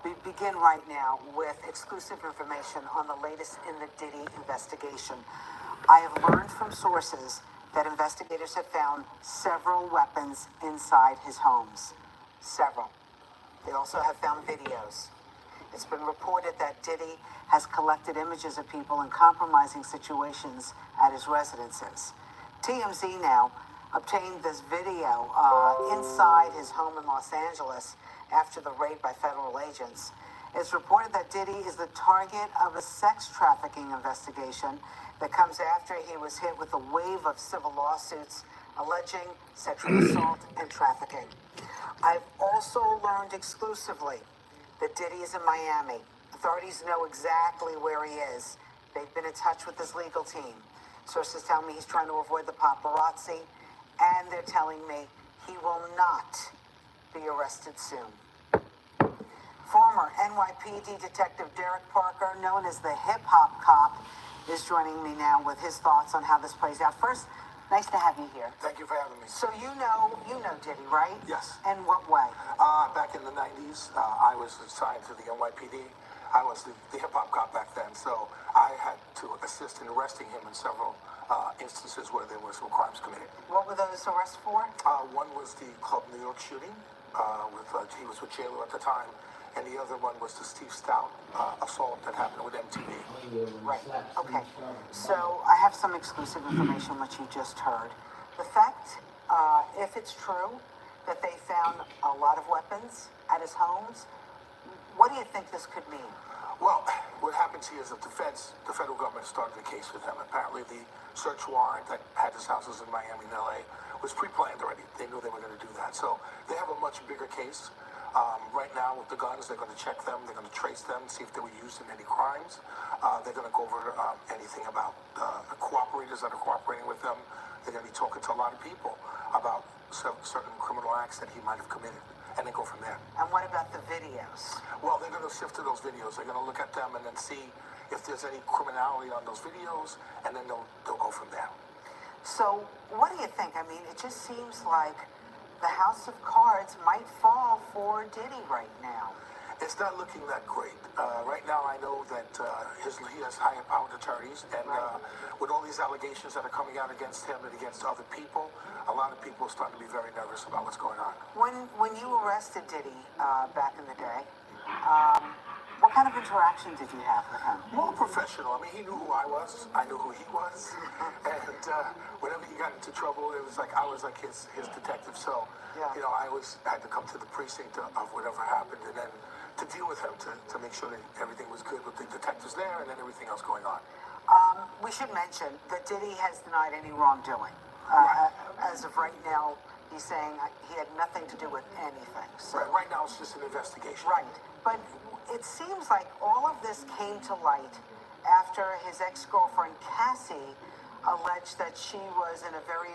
We begin right now with exclusive information on the latest in the Diddy investigation. I have learned from sources that investigators have found several weapons inside his homes. Several. They also have found videos. It's been reported that Diddy has collected images of people in compromising situations at his residences. TMZ now obtained this video inside his home in Los Angeles after the raid by federal agents. It's reported that Diddy is the target of a sex trafficking investigation that comes after he was hit with a wave of civil lawsuits alleging sexual assault and trafficking. I've also learned exclusively that Diddy is in Miami. Authorities know exactly where he is. They've been in touch with his legal team. Sources tell me he's trying to avoid the paparazzi, and they're telling me he will not be arrested soon. Former NYPD Detective Derek Parker, known as the Hip Hop Cop, is joining me now with his thoughts on how this plays out. First, nice to have you here. Thank you for having me. So you know Diddy, right? Yes. In what way? Back in the 90s, I was assigned to the NYPD. I was the hip-hop cop back then, so I had to assist in arresting him in several instances where there were some crimes committed. What were those arrests for? One was the Club New York shooting, he was with J-Lo at the time, and the other one was the Steve Stout assault that happened with MTV. Right. Okay. So I have some exclusive information which you just heard. The fact, if it's true, that they found a lot of weapons at his homes, what do you think this could mean? Well, what happens here is that the federal government started a case with him. Apparently the search warrant that had his houses in Miami and LA was pre-planned already. They knew they were going to do that. So they have a much bigger case. Right now with the guns, they're going to check them, they're going to trace them, see if they were used in any crimes. They're going to go over anything about the cooperators that are cooperating with them. They're going to be talking to a lot of people about certain criminal acts that he might have committed, and then go from there. And what about the videos? Well, they're going to sift through those videos. They're going to look at them and then see if there's any criminality on those videos, and then they'll go from there. So what do you think? I mean, it just seems like the house of cards might fall for Diddy right now. It's not looking that great. Right now, I know that he has high-powered attorneys, and with all these allegations that are coming out against him and against other people, a lot of people are starting to be very nervous about what's going on. When you arrested Diddy back in the day, what kind of interaction did you have with him? More professional. I mean, he knew who I was. I knew who he was. And whenever he got into trouble, it was like I was like his detective. So, you know, I had to come to the precinct of whatever happened, and then to deal with him to make sure that everything was good with the detectives there and then everything else going on. We should mention that Diddy has denied any wrongdoing. As of right now, he's saying he had nothing to do with anything. So. Right now, it's just an investigation. Right. But it seems like all of this came to light after his ex-girlfriend, Cassie, alleged that she was in a very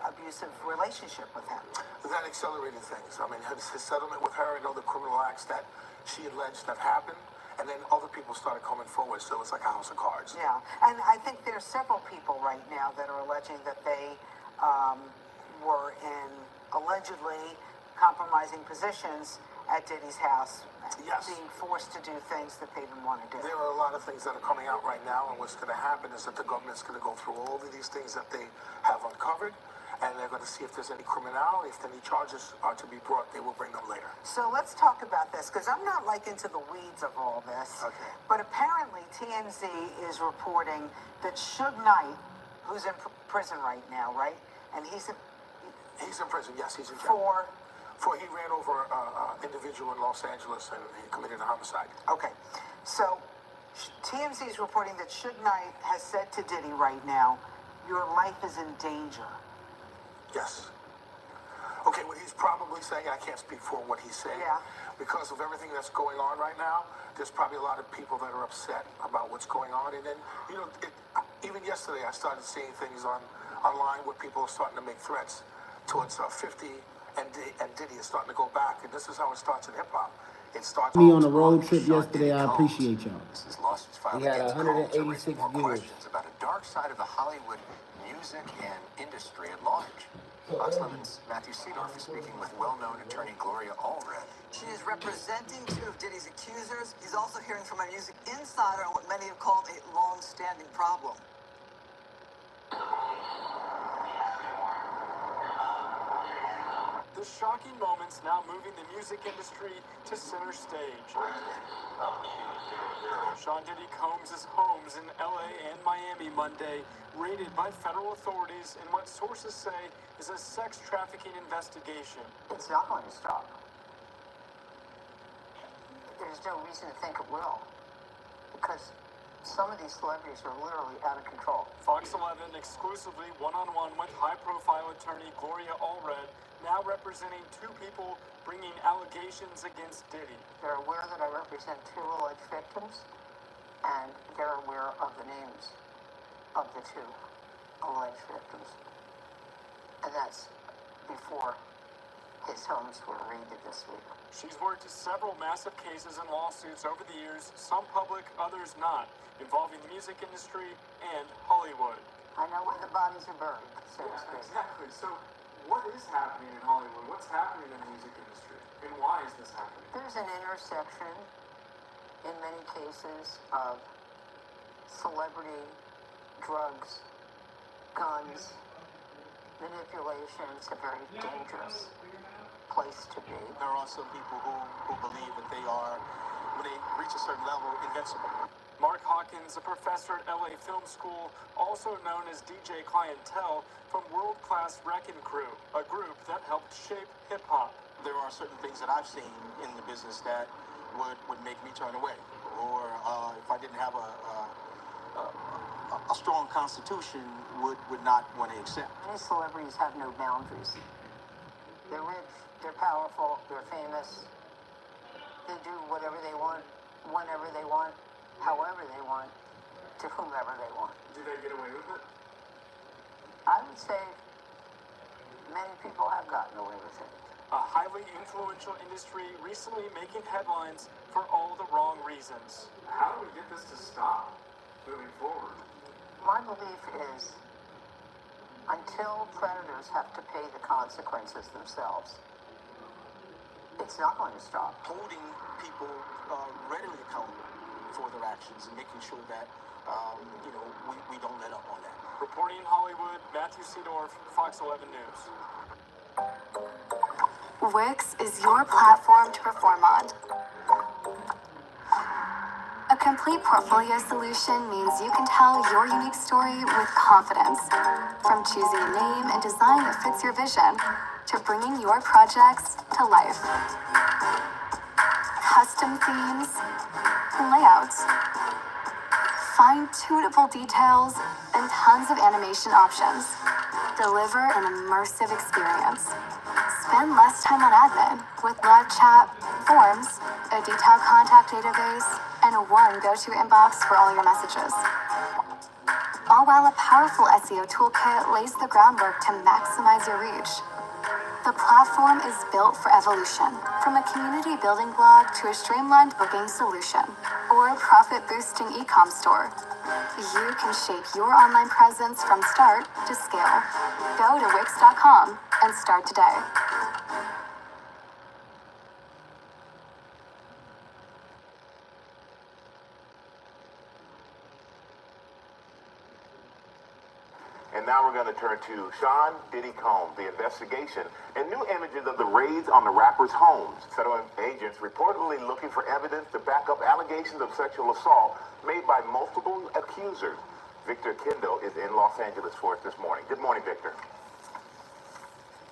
abusive relationship with him. That accelerated things. I mean, his settlement with her and all the criminal acts that she alleged that happened, and then other people started coming forward, so it's like a house of cards. Yeah, and I think there are several people right now that are alleging that they were in allegedly compromising positions at Diddy's house, being forced to do things that they didn't want to do. There are a lot of things that are coming out right now, and what's going to happen is that the government's going to go through all of these things that they have uncovered, and they're going to see if there's any criminality. If any charges are to be brought, they will bring them later. So let's talk about this, because I'm not like into the weeds of all this. Okay. But apparently TMZ is reporting that Suge Knight, who's in prison right now, right? And he's in prison, yes, he's in jail. For he ran over an individual in Los Angeles and he committed a homicide. Okay. So TMZ is reporting that Suge Knight has said to Diddy right now, your life is in danger. Yes. Okay, what he's probably saying, I can't speak for what he's saying. Yeah. Because of everything that's going on right now, there's probably a lot of people that are upset about what's going on. And then, you know, even yesterday I started seeing things online where people are starting to make threats towards 50 and Diddy is starting to go back. And this is how it starts in hip-hop. It starts Me on a tomorrow. road trip Sean yesterday. Diddy I Combs. appreciate y'all. This is lawsuits filed He had against Combs are 186 raising more viewers. questions about a dark side of the Hollywood music and industry at large. Fox 11's Matthew Seedorf is speaking with well-known attorney Gloria Allred. She is representing two of Diddy's accusers. He's also hearing from a music insider on what many have called a long-standing problem. The shocking moments now moving the music industry to center stage. Sean Diddy Combs' homes in LA and Miami Monday, raided by federal authorities in what sources say is a sex trafficking investigation. It's not going to stop. There's no reason to think it will, because some of these celebrities are literally out of control. Fox 11 exclusively one-on-one with high-profile attorney Gloria Allred, now representing two people bringing allegations against Diddy. They're aware that I represent two alleged victims, and they're aware of the names of the two alleged victims. And that's before his homes were raided this week. She's worked several massive cases and lawsuits over the years, some public, others not, involving the music industry and Hollywood. I know where the bodies are buried, so to speak. Exactly. So what is happening in Hollywood? What's happening in the music industry? And why is this happening? There's an intersection, in many cases, of celebrity, drugs, guns, manipulation. It's a very dangerous place to be. There are some people who believe that they are, when they reach a certain level, invincible. Mark Hawkins, a professor at LA Film School, also known as DJ Clientele, from World Class Wrecking Crew, a group that helped shape hip-hop. There are certain things that I've seen in the business that would make me turn away. Or if I didn't have a strong constitution, would not want to accept. Many celebrities have no boundaries. They're rich, they're powerful, they're famous. They do whatever they want, whenever they want, however they want, to whomever they want. Do they get away with it? I would say many people have gotten away with it. A highly influential industry recently making headlines for all the wrong reasons. How do we get this to stop moving forward? My belief is until predators have to pay the consequences themselves, it's not going to stop. Holding people readily accountable for their actions and making sure that we don't let up on that. Reporting in Hollywood, Matthew Seedorf, Fox 11 News. Wix is your platform to perform on. A complete portfolio solution means you can tell your unique story with confidence. From choosing a name and design that fits your vision, to bringing your projects to life. Custom themes and layouts, fine-tunable details, and tons of animation options. Deliver an immersive experience. Spend less time on admin with live chat, forms, a detailed contact database, and a one go-to inbox for all your messages. All while a powerful SEO toolkit lays the groundwork to maximize your reach. The platform is built for evolution, from a community building blog to a streamlined booking solution, or a profit-boosting e-com store. You can shape your online presence from start to scale. Go to Wix.com and start today. And now we're going to turn to Sean Diddy Combs, the investigation, and new images of the raids on the rapper's homes. Federal agents reportedly looking for evidence to back up allegations of sexual assault made by multiple accusers. Victor Kendall is in Los Angeles for us this morning. Good morning, Victor.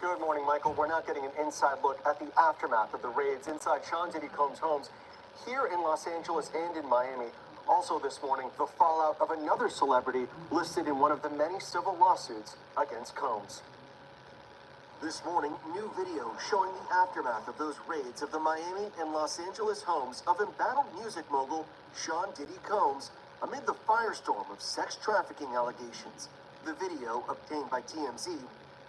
Good morning, Michael. We're now getting an inside look at the aftermath of the raids inside Sean Diddy Combs' homes here in Los Angeles and in Miami. Also this morning, the fallout of another celebrity listed in one of the many civil lawsuits against Combs. This morning, new video showing the aftermath of those raids of the Miami and Los Angeles homes of embattled music mogul Sean Diddy Combs amid the firestorm of sex trafficking allegations. The video, obtained by TMZ,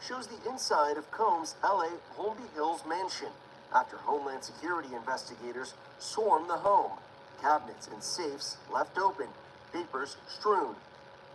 shows the inside of Combs' LA Holmby Hills mansion after Homeland Security investigators swarmed the home. Cabinets and safes left open, papers strewn.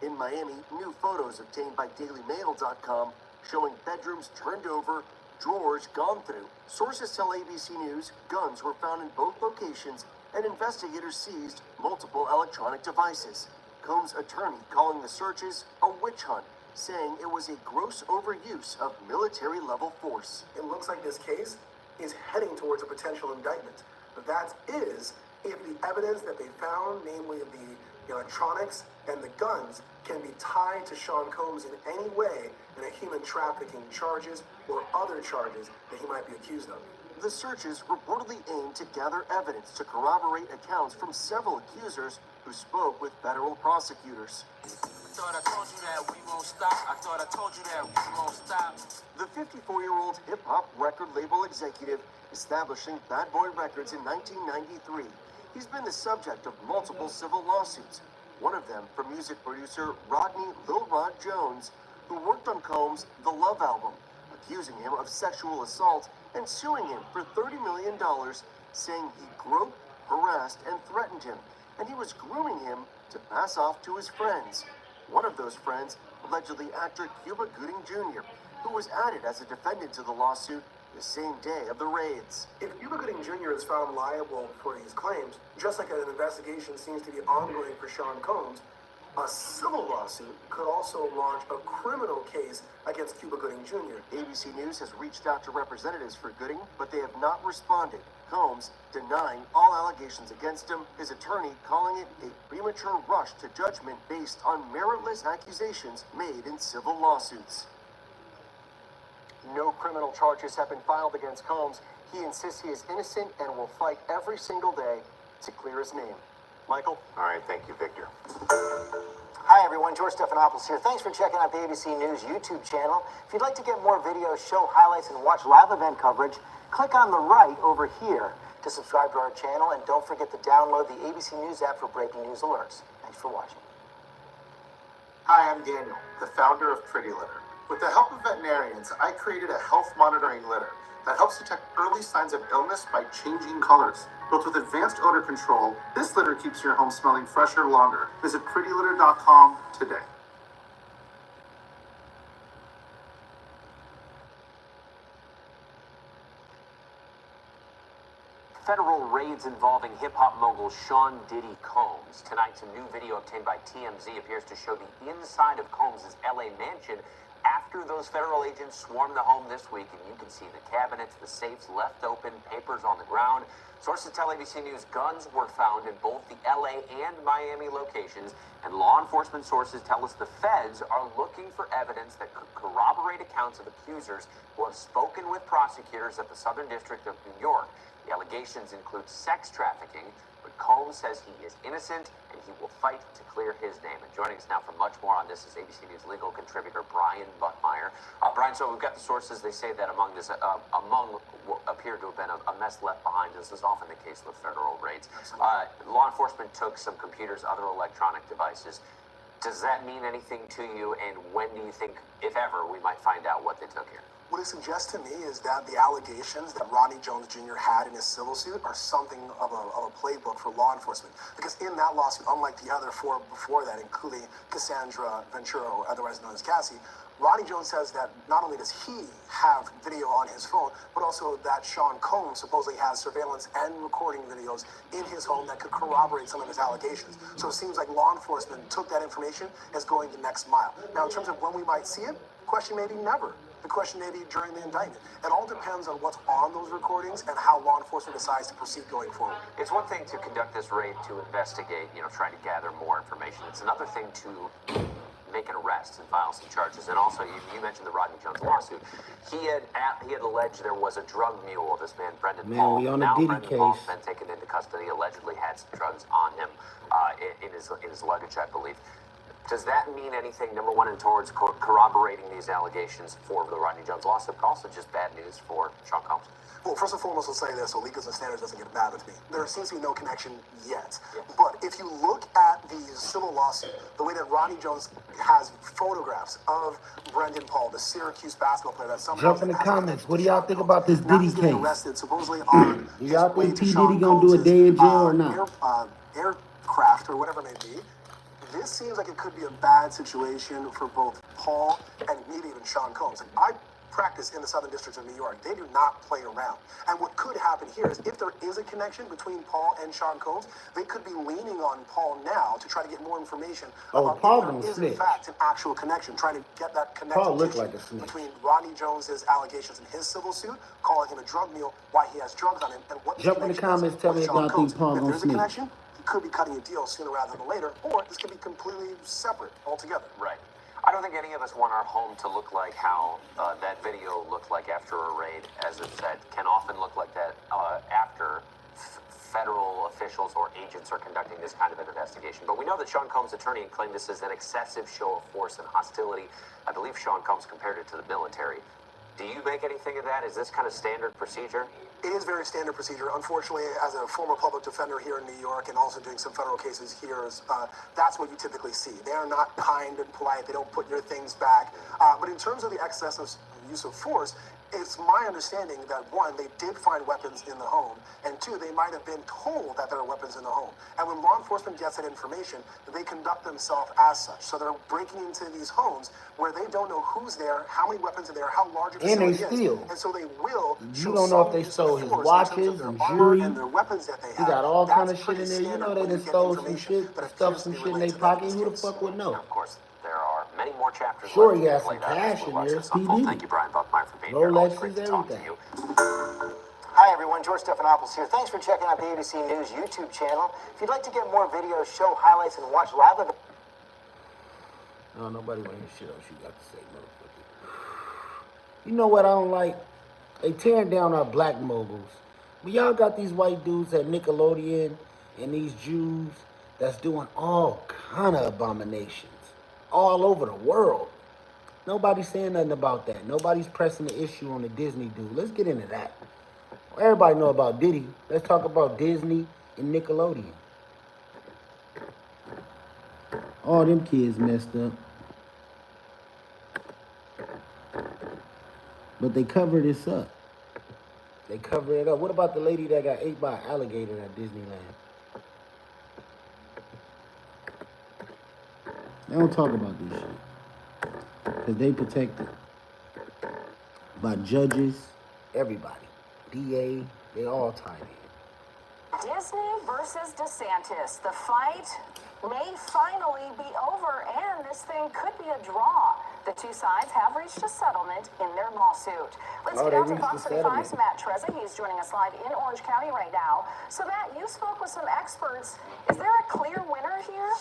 In Miami, new photos obtained by DailyMail.com showing bedrooms turned over, drawers gone through. Sources tell ABC News guns were found in both locations and investigators seized multiple electronic devices. Combs' attorney calling the searches a witch hunt, saying it was a gross overuse of military-level force. It looks like this case is heading towards a potential indictment. That is, if the evidence that they found, namely the electronics and the guns, can be tied to Sean Combs in any way in a human trafficking charges or other charges that he might be accused of. The searches reportedly aimed to gather evidence to corroborate accounts from several accusers who spoke with federal prosecutors. Thought I told you that we won't stop. I thought I told you that we won't stop. The 54-year-old hip-hop record label executive establishing Bad Boy Records in 1993. He's been the subject of multiple civil lawsuits, one of them from music producer Rodney Lil Rod Jones, who worked on Combs' The Love album, accusing him of sexual assault and suing him for $30 million, saying he groped, harassed, and threatened him, and he was grooming him to pass off to his friends. One of those friends, allegedly actor Cuba Gooding Jr., who was added as a defendant to the lawsuit the same day of the raids. If Cuba Gooding Jr. is found liable for these claims, just like an investigation seems to be ongoing for Sean Combs, a civil lawsuit could also launch a criminal case against Cuba Gooding Jr. ABC News has reached out to representatives for Gooding, but they have not responded. Combs denying all allegations against him, his attorney calling it a premature rush to judgment based on meritless accusations made in civil lawsuits. No criminal charges have been filed against Combs. He insists he is innocent and will fight every single day to clear his name. Michael? All right, thank you, Victor. Hi everyone, George Stephanopoulos here. Thanks for checking out the ABC News YouTube channel. If you'd like to get more videos, show highlights, and watch live event coverage, click on the right over here to subscribe to our channel, and don't forget to download the ABC News app for breaking news alerts. Thanks for watching. Hi, I'm Daniel, the founder of Pretty Litter. With the help of veterinarians, I created a health monitoring litter that helps detect early signs of illness by changing colors. Built with advanced odor control, this litter keeps your home smelling fresher longer. Visit prettylitter.com today. Federal raids involving hip-hop mogul Sean Diddy Combs. Tonight's a new video obtained by TMZ appears to show the inside of Combs' LA mansion after those federal agents swarmed the home this week, and you can see the cabinets, the safes left open, papers on the ground. Sources tell ABC News guns were found in both the LA and Miami locations, and law enforcement sources tell us the feds are looking for evidence that could corroborate accounts of accusers who have spoken with prosecutors at the Southern District of New York. The allegations include sex trafficking, but Combs says he is innocent and he will fight to clear his name. And joining us now for much more on this is ABC News legal contributor Brian Buttmeyer. Brian, so we've got the sources. They say that among what appeared to have been a mess left behind, as is often the case with federal raids. Law enforcement took some computers, other electronic devices. Does that mean anything to you? And when do you think, if ever, we might find out what they took here? What it suggests to me is that the allegations that Rodney Jones Jr. had in his civil suit are something of a playbook for law enforcement. Because in that lawsuit, unlike the other four before that, including Cassandra Ventura, otherwise known as Cassie, Rodney Jones says that not only does he have video on his phone, but also that Sean Combs supposedly has surveillance and recording videos in his home that could corroborate some of his allegations. So it seems like law enforcement took that information as going the next mile. Now, in terms of when we might see it, the question may be never. The question may be during the indictment. It all depends on what's on those recordings and how law enforcement decides to proceed going forward. It's one thing to conduct this raid to investigate, trying to gather more information. It's another thing to make an arrest and file some charges. And also, you mentioned the Rodney Jones lawsuit. He had alleged there was a drug mule. This man, Brendan Paul. We on a Diddy case. Paul's been taken into custody. Allegedly had some drugs on him in his luggage, I believe. Does that mean anything, number one, towards corroborating these allegations for the Rodney Jones lawsuit, but also just bad news for Sean Combs? Well, first and foremost, let's say this so Leakers and Standards doesn't get mad with me. There seems to be no connection yet. But if you look at the civil lawsuit, the way that Ronnie Jones has photographs of Brendan Paul, the Syracuse basketball player that somehow... Jump in the comments. What do y'all think about this Now Diddy he's getting case? arrested supposedly on Do y'all his way think to P. Sean Diddy gonna do a Combs' day in jail or not? aircraft or whatever it may be. This seems like it could be a bad situation for both Paul and maybe even Sean Combs. And I practice in the Southern District of New York. They do not play around. And what could happen here is if there is a connection between Paul and Sean Combs, they could be leaning on Paul now to try to get more information about Paul if gonna there is snitch. in fact an actual connection, trying to get that Paul looked connection like a snitch. between Ronnie Jones's allegations in his civil suit, calling him a drug mule, why he has drugs on him, and what Jump in the connection is comments, tell me with if Sean y'all Combs. think Paul If gonna there's a snitch. connection, he could be cutting a deal sooner rather than later, or this could be completely separate altogether. Right. I don't think any of us want our home to look like how that video looked like after a raid, as it said, can often look like that after federal officials or agents are conducting this kind of an investigation. But we know that Sean Combs' attorney claimed this is an excessive show of force and hostility. I believe Sean Combs compared it to the military. Do you make anything of that? Is this kind of standard procedure? It is very standard procedure. Unfortunately, as a former public defender here in New York and also doing some federal cases here, that's what you typically see. They are not kind and polite. They don't put your things back. But in terms of the excessive use of force, it's my understanding that, one, they did find weapons in the home, and two, they might have been told that there are weapons in the home. And when law enforcement gets that information, they conduct themselves as such. So they're breaking into these homes where they don't know who's there, how many weapons are there, how large a And they facility is. steal. And so they will You don't know if they stole his watches and jewelry. and their weapons that they He have. got all kind of That's shit in there. pretty You know standard they when done you get stole some information shit, that stuffed appears some to be shit in their related to pocket. this Who the case. fuck would know? Of course, there are many more chapters Sure, left he has to play some out as cash we in watch there. this P. unfold. Diddy. Thank you, Brian Buckmeyer, for being here. Always great to talk to Rolexes, you. Hi everyone, George Stephanopoulos here. Thanks for checking out the ABC News YouTube channel. If you'd like to get more videos, show highlights, and watch live events. No, nobody want to hear shit else you got to say, motherfucker. You know what I don't like? They tearing down our black moguls. But y'all got these white dudes at Nickelodeon and these Jews that's doing all kind of abominations all over the world. Nobody's saying nothing about that. Nobody's pressing the issue on the Disney dude. Let's get into that. Everybody know about Diddy. Let's talk about Disney and Nickelodeon. All them kids messed up. But they cover this up. They cover it up. What about the lady that got ate by an alligator at Disneyland? They don't talk about this shit. Because they protected by judges, everybody. DA, they all tied in. Disney versus DeSantis. The fight may finally be over, and this thing could be a draw. The two sides have reached a settlement in their lawsuit. Let's get out to Fox 35's Matt Trezza. He's joining us live in Orange County right now. So, Matt, you spoke with some experts. Is there a clear winner here?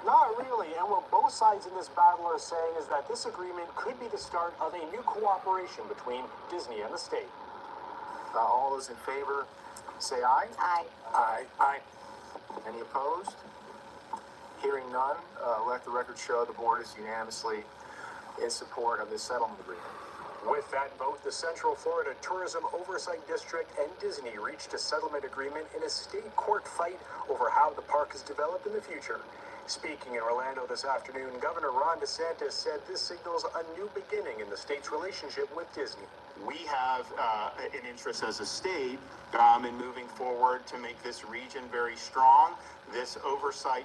Not really, and what both sides in this battle are saying is that this agreement could be the start of a new cooperation between Disney and the state. All those in favor, say aye. Aye. Aye. Aye. Any opposed? Hearing none, let the record show the board is unanimously in support of this settlement agreement. With that vote, the Central Florida Tourism Oversight District and Disney reached a settlement agreement in a state court fight over how the park is developed in the future. Speaking in Orlando this afternoon, Governor Ron DeSantis said this signals a new beginning in the state's relationship with Disney. We have an interest as a state in moving forward to make this region very strong. This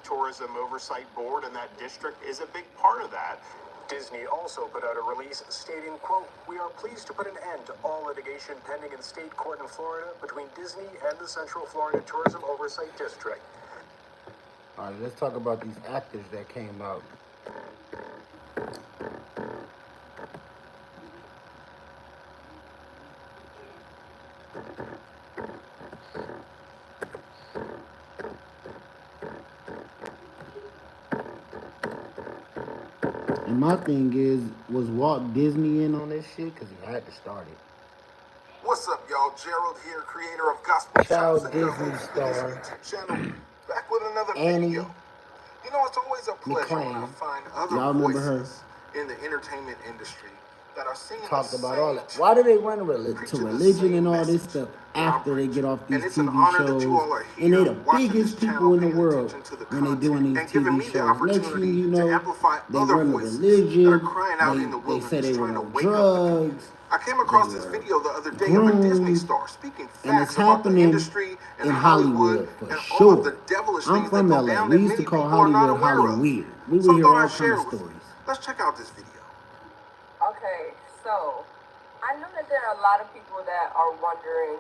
tourism oversight board and that district is a big part of that. Disney also put out a release stating, quote, "We are pleased to put an end to all litigation pending in state court in Florida between Disney and the Central Florida Tourism Oversight District." All right, let's talk about these actors that came out. And my thing is, was Walt Disney in on this shit? Because he had to start it. What's up, y'all? Gerald here, creator of Gospel Child Chops Disney star. Channel, back with another Annie video. You know, it's always a pleasure when I McClain. find other Y'all remember her? voices in the entertainment industry that are singing talked the about same all that. Why do they run to religion and all this stuff after they get off these And it's an TV honor that you shows? all are And they here the watching biggest this people in channel, the world paying attention to the when they doing these and giving TV me the shows. Next thing opportunity you to know, amplify they other run to voices religion. that are crying out in the They wilderness, say they trying were to on wake up the people. drugs. I came across They this were video the other day of a Disney groomed, star speaking and it's facts about the happening industry and in Hollywood for and all sure. of the devilish I'm things that from go LA. down We that used to many call people are not Hollywood aware of. Hollyweird. We So would I hear thought all I'd share kinds it of with you. stories. Let's check out this video. Okay, so I know that there are a lot of people that are wondering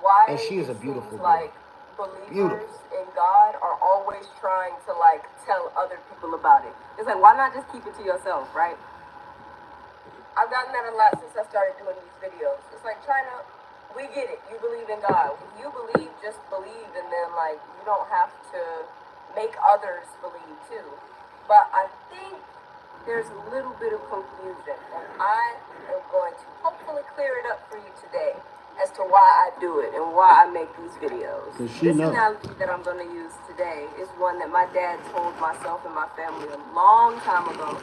why And she is a it beautiful seems girl. like believers in God are always trying to like tell other people about it. It's like, why not just keep it to yourself, right? I've gotten that a lot since I started doing these videos. It's like, China, we get it. You believe in God. If you believe, just believe, and then like you don't have to make others believe too. But I think there's a little bit of confusion, and I am going to hopefully clear it up for you today as to why I do it and why I make these videos. This analogy that I'm going to use today is one that my dad told myself and my family a long time ago,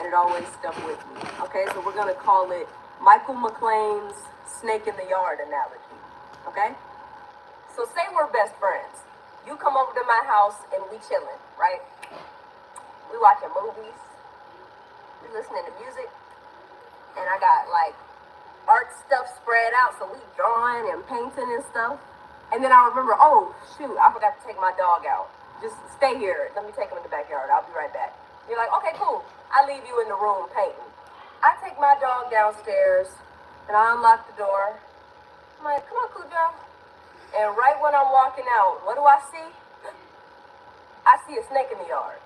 and it always stuck with me. Okay, so we're going to call it Michael McLean's snake in the yard analogy. Okay? So say we're best friends. You come over to my house and we chilling, right? We watching movies. We listening to music. And I got like art stuff spread out, so we drawing and painting and stuff. And then I remember, oh shoot, I forgot to take my dog out. Just stay here. Let me take him in the backyard. I'll be right back. You're like, okay, cool. I leave you in the room painting. I take my dog downstairs and I unlock the door. I'm like, come on, Cujo. And right when I'm walking out, what do I see? I see a snake in the yard.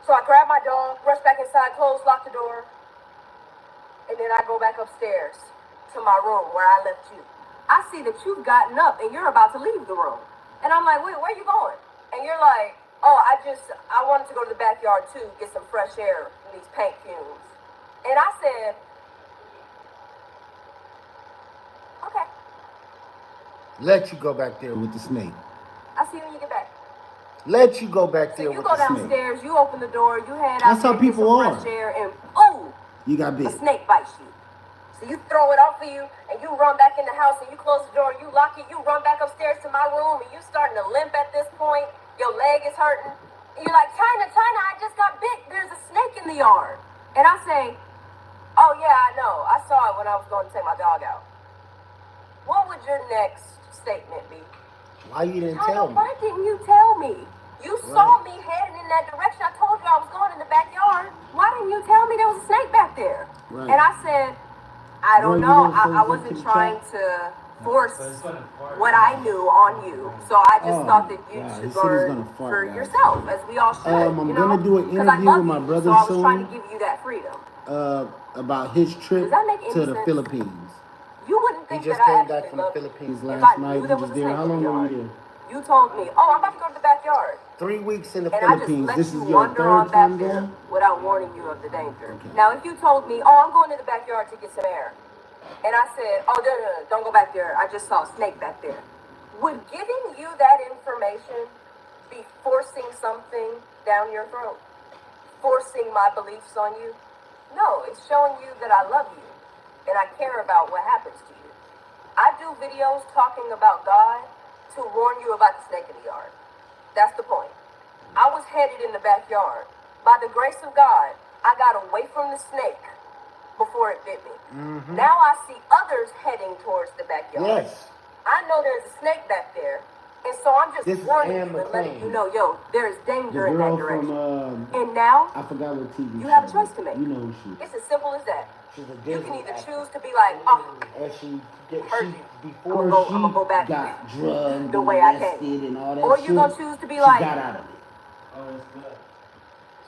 So I grab my dog, rush back inside, close, lock the door, and then I go back upstairs to my room where I left you. I see that you've gotten up and you're about to leave the room. And I'm like, wait, where are you going? And you're like, oh, I wanted to go to the backyard too, get some fresh air from these paint fumes. And I said, okay. Let you go back there with the snake. I'll see you when you get back. Let you go back there So you with go the snake. downstairs, you open the door, you head That's how out there, get people some are. fresh air, and oh, You got bit. a snake bites you. So you throw it off of you, and you run back in the house, and you close the door, you lock it, you run back upstairs to my room, and you starting to limp at this point. Your leg is hurting. And you're like, China, I just got bit. There's a snake in the yard. And I say, oh yeah, I know. I saw it when I was going to take my dog out. What would your next statement be? Why you didn't China, tell me? why didn't you tell me? You saw me heading in that direction. I told you I was going in the backyard. Why didn't you tell me there was a snake back there? Right. And I said, I don't Bro, you know. gonna say I something wasn't to the trying chat? to force what I knew on you. So I just thought that you God, he should said he's learn gonna fart, for guys. yourself, as we all should. I'm you know? gonna do an 'Cause I interview love with my you, brother so I was soon. trying to give you that freedom. About his trip Does that make any to the sense? Philippines. You wouldn't He think just that I came back actually from the loved you Philippines if last I night. knew He there was was a there. snake How in the long were yard. you there? You told me, oh, I'm about to go to the backyard. 3 weeks in the And I just Philippines. let This you is your wander on third back time there going? without warning you of the danger. Now, if you told me, oh, I'm going to the backyard to get some air, and I said, oh, no, don't go back there. I just saw a snake back there. Would giving you that information be forcing something down your throat? Forcing my beliefs on you? No, it's showing you that I love you and I care about what happens to you. I do videos talking about God to warn you about the snake in the yard. That's the point. I was headed in the backyard. By the grace of God, I got away from the snake before it bit me. Mm-hmm. Now I see others heading towards the backyard. Yes. I know there's a snake back there, and so I'm just This is warning Ann you and letting McClain. you know, yo, there's The danger in that girl direction. from And now, I forgot what TV you show. have a choice to make. You know who she is. It's as simple as that. She's a You Disney can either actress. choose to be like, oh, And Heard you. before I'ma go back got drugged, the way I came. arrested, and all that Or shit, you gonna choose to be she like, got out of it.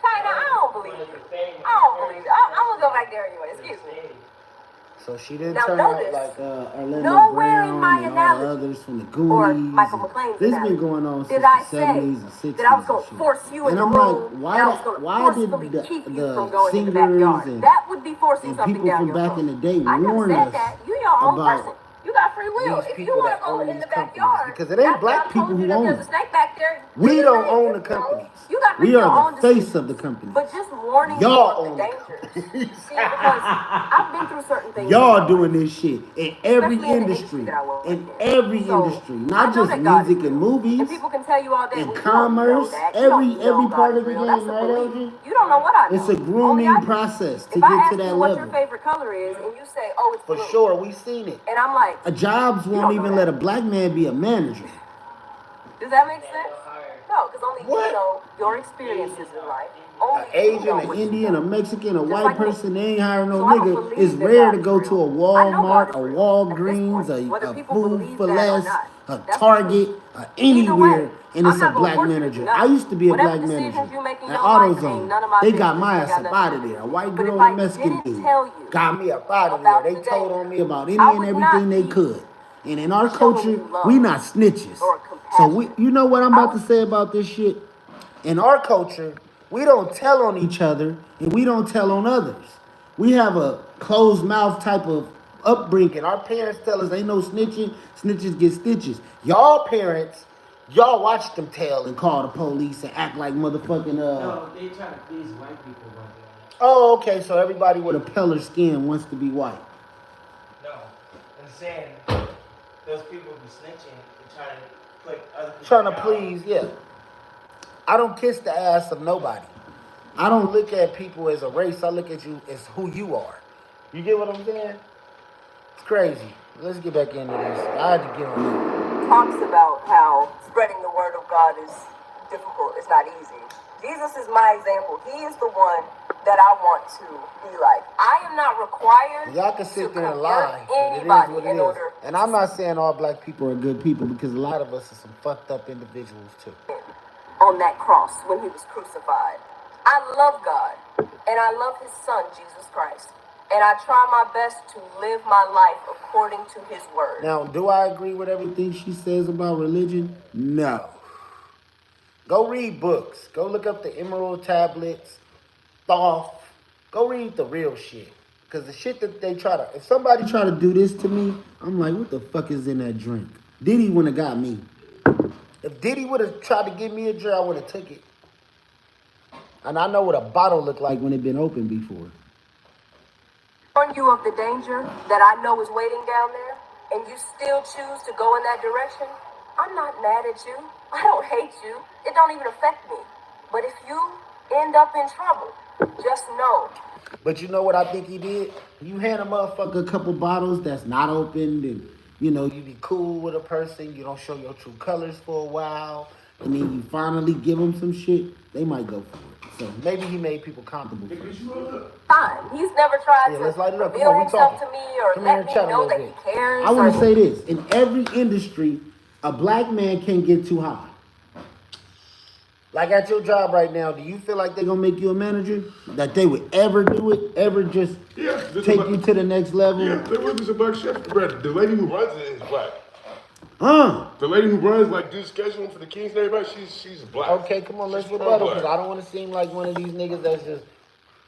China, I don't believe you. I don't believe it. I'm gonna go back there anyway. Excuse me. So she didn't Now turn out notice, like Orlando nowhere in Brown my and all analogy, the others from the or Goonies. Michael McLean's This analogy, been going on did since I the say 70s and 60s. that I was and gonna shit. force you in And the I'm room, like, and I was gonna forcefully did keep you the from going in the singers backyard? and That would be forcing and something people down from your back throat. in the day I never warned said us that. You your own about person. You got free will. these If you people want that to go own in these the companies, backyard, because it ain't after black I people told you who that own there's a them. snake back there, We you don't ain't, own the you know, companies. You got We your are own the face decision. of the company. But just warning you Y'all of the own dangers. See, because I've been through certain things. Y'all doing this shit in every Especially in the industry, that I work in every So, industry, I not know just that God is music and real. movies, And people can tell you all day, and well, you don't know commerce, that. You don't know every God part is of the real. That's game, a right, belief. LG? You don't know what I know. It's a Only I grooming do. process to If I get ask to that you what your level. favorite color is, and you say, oh, it's For blue. sure, we seen it. And I'm like, Jobs you won't don't know even let a black man be a manager. does that make sense? No, because only you know your experiences in life. Only An you Asian, know an what you Indian, know. a Mexican, a Just white like me. person, they ain't hiring no So I don't nigga. believe It's that rare God to is go real. to a I know God Walmart, is a real. Walgreens, Whether a people Food believe for that or Less, not, a that's the Target, truth. Either way, anywhere, and I'm it's a not gonna black force you to manager. do I nothing. used to be a Whatever black decisions manager you make in at your life ain't AutoZone. none of my They business. got my Ain't ass got up nothing out to of do there. A with it. white But girl if and a I Mexican didn't dude tell you got me up out of there. about They the told on danger, me about any I and would everything not they be could. And in our showing culture, you we love not snitches. or So compassion. you know what I'm about to say about this shit? In our culture, we don't tell on each other and we don't tell on others. We have a closed mouth type of upbringing. Our parents tell us ain't no snitching, snitches get stitches. Y'all parents, y'all watch them tell and call the police and act like motherfucking No, they try to please white people about that. Oh, okay, so everybody with a paler skin wants to be white. No, I'm saying those people be snitching and trying to put other people Trying to down. please, yeah. I don't kiss the ass of nobody. I don't look at people as a race. I look at you as who you are. You get what I'm saying? It's crazy. Let's get back into this. I had to get on that. Talks about how spreading the word of God is difficult. It's not easy. Jesus is my example. He is the one that I want to be like. I am not required Y'all can sit to there and convert lie, but it is anybody what it in is. order And I'm not saying all black people are good people because a lot of us are some fucked up individuals too. on that cross when he was crucified. I love God and I love his son, Jesus Christ. And I try my best to live my life according to his word. Now, do I agree with everything she says about religion? No. Go read books. Go look up the Emerald Tablets, Thoth. Go read the real shit. Because the shit that they try to, if somebody try to do this to me, I'm like, what the fuck is in that drink? Diddy wouldn't have got me. If Diddy would have tried to give me a drink, I would have took it. And I know what a bottle looked like when it been opened before. Warn you of the danger that I know is waiting down there, and you still choose to go in that direction, I'm not mad at you. I don't hate you. It don't even affect me. But if you end up in trouble, just know. But you know what I think he did? You hand a motherfucker a couple bottles that's not opened and, you know, you be cool with a person, you don't show your true colors for a while, and then you finally give them some shit, they might go for it. So maybe he made people comfortable. Fine. He's never tried Let's light it to up. Come reveal on, we himself talking. to me or Come here let and me chat a know little that bit. he cares. I want or- to say this. In every industry, a black man can't get too high. Like at your job right now, do you feel like they're going to make you a manager? That they would ever do it? Ever just take you to the next level? Yeah, there was a black chef. The lady who runs it is black. Huh? The lady who runs, like, do scheduling for the Kings and everybody, she's black. Okay, come on, let's rebuttal, because I don't want to seem like one of these niggas that's just,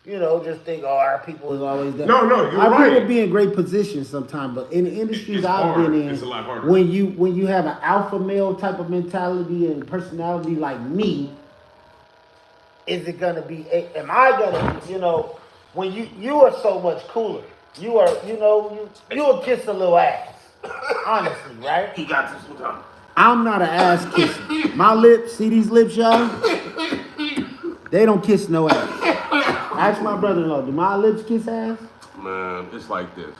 you know, just think, oh, our people is always there. No, you're our right. people be in great positions sometimes, but in the industries It's I've hard. been in, It's a lot harder. when you have an alpha male type of mentality and personality like me, is it gonna be? Am I gonna? You know, when you are so much cooler. You are, you know, you'll kiss a little ass. Honestly, right? He got this one time. I'm not an ass kisser. My lips, see these lips, y'all? They don't kiss no ass. Ask my brother-in-law, do my lips kiss ass? Man, it's like this.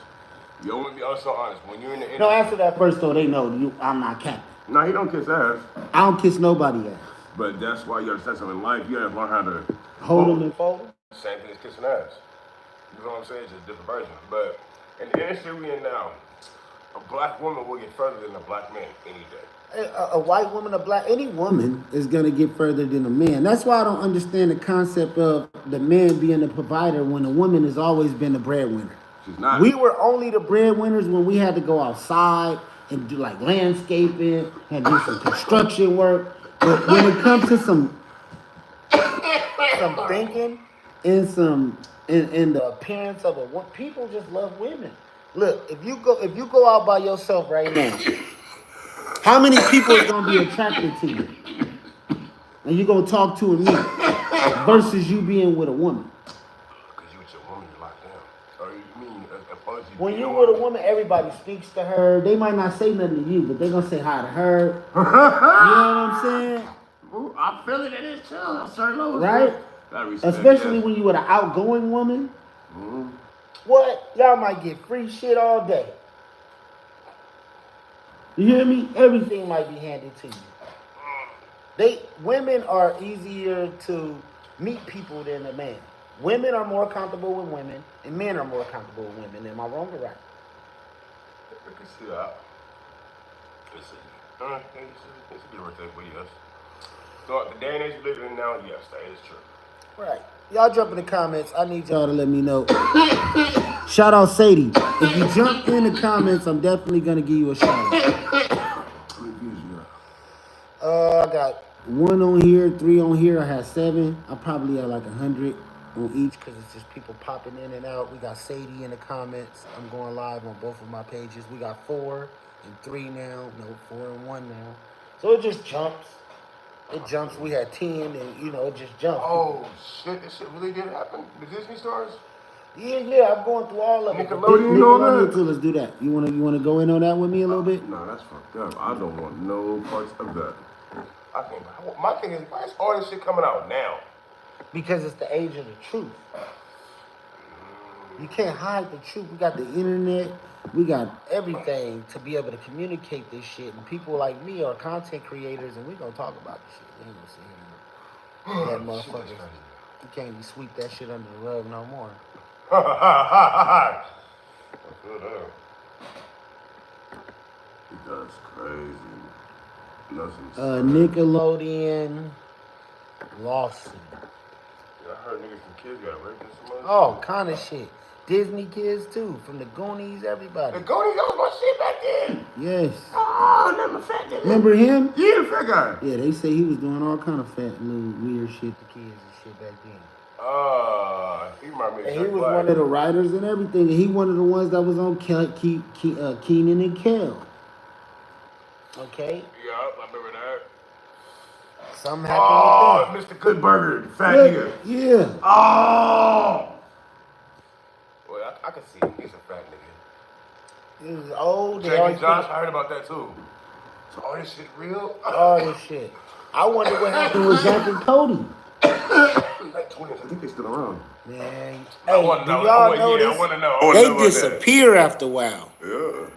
You want to be also honest. When you're in the No, answer that first though. They know I'm not capping. No, he don't kiss ass. I don't kiss nobody ass. But that's why you understand something in life. You have to learn how to Hold them and fold them. Same thing as kissing ass. You know what I'm saying? It's just a different version. But in the industry we in now, a black woman will get further than a black man any day. A white woman, a black, any woman is gonna get further than a man. That's why I don't understand the concept of the man being the provider when a woman has always been the breadwinner. She's not. We were only the breadwinners when we had to go outside and do like landscaping and do some construction work. But when it comes to some thinking and and the appearance of a woman, people just love women. Look, if you go out by yourself right now, how many people is gonna be attracted to you? And you're gonna talk to a me versus you being with a woman. when you with a woman, everybody speaks to her. They might not say nothing to you, but they gonna say hi to her. You know what I'm saying? Ooh, I feel it. It is too. On certain levels, Right? Especially when you with an outgoing woman. Mm-hmm. What? Y'all might get free shit all day. You hear me? Everything might be handed to you. Women are easier to meet people than a man. Women are more comfortable with women, and men are more comfortable with women. Am I wrong or right? I can see that. It's a good rotation, but yes. So the day and age we live in now, yes, that is true. Right. Y'all jump in the comments. I need y'all to let me know. Shout out Sadie. If you jump in the comments, I'm definitely gonna give you a shout out. I got 1 on here, 3 on here. I had 7. I probably had like 100 on each because it's just people popping in and out. We got Sadie in the comments. I'm going live on both of my pages. We got 4 and 3 now. No, 4 and 1 now. So it just jumps. It jumps. We had 10 and it just jumps. Oh shit, this shit really did happen? The Disney stars? Yeah, I'm going through all of it. Nickelodeon and all that? Too. Let's do that. You wanna go in on that with me a little bit? No, that's fucked up. I don't want no parts of that. My thing is, why is all this shit coming out now? Because it's the age of the truth. You can't hide the truth. We got the internet. We got everything to be able to communicate this shit. And people like me are content creators, and we gonna talk about this shit. We ain't gonna sit here. That motherfucker. You can't even sweep that shit under the rug no more. That's crazy. Nickelodeon lawsuit. Yeah, I heard niggas and kids got raped and some other Oh, kind of shit. Disney kids too, from the Goonies, everybody. The Goonies, that was my shit back then. Yes. Oh, never fat nigga. Remember him? Yeah, the fat guy. Yeah, they say he was doing all kind of fat little weird shit to kids and shit back then. He reminded me of And he Jack was Black. one of the writers and everything. And he one of the ones that was on Keenan and Kel. Okay? Yeah, I remember that. Something happened with that. Mr. Good Burger, fat nigga. Yeah. Oh! Well, I can see him. He's a fat nigga. He was old. Jake Josh, I heard about that too. So all this shit real? All this shit. I wonder what happened with Zach and Cody. Like 20s, I think they're still around. Man. I Hey, wanna do know. y'all know this? I want to know. They disappear after a while. Yeah.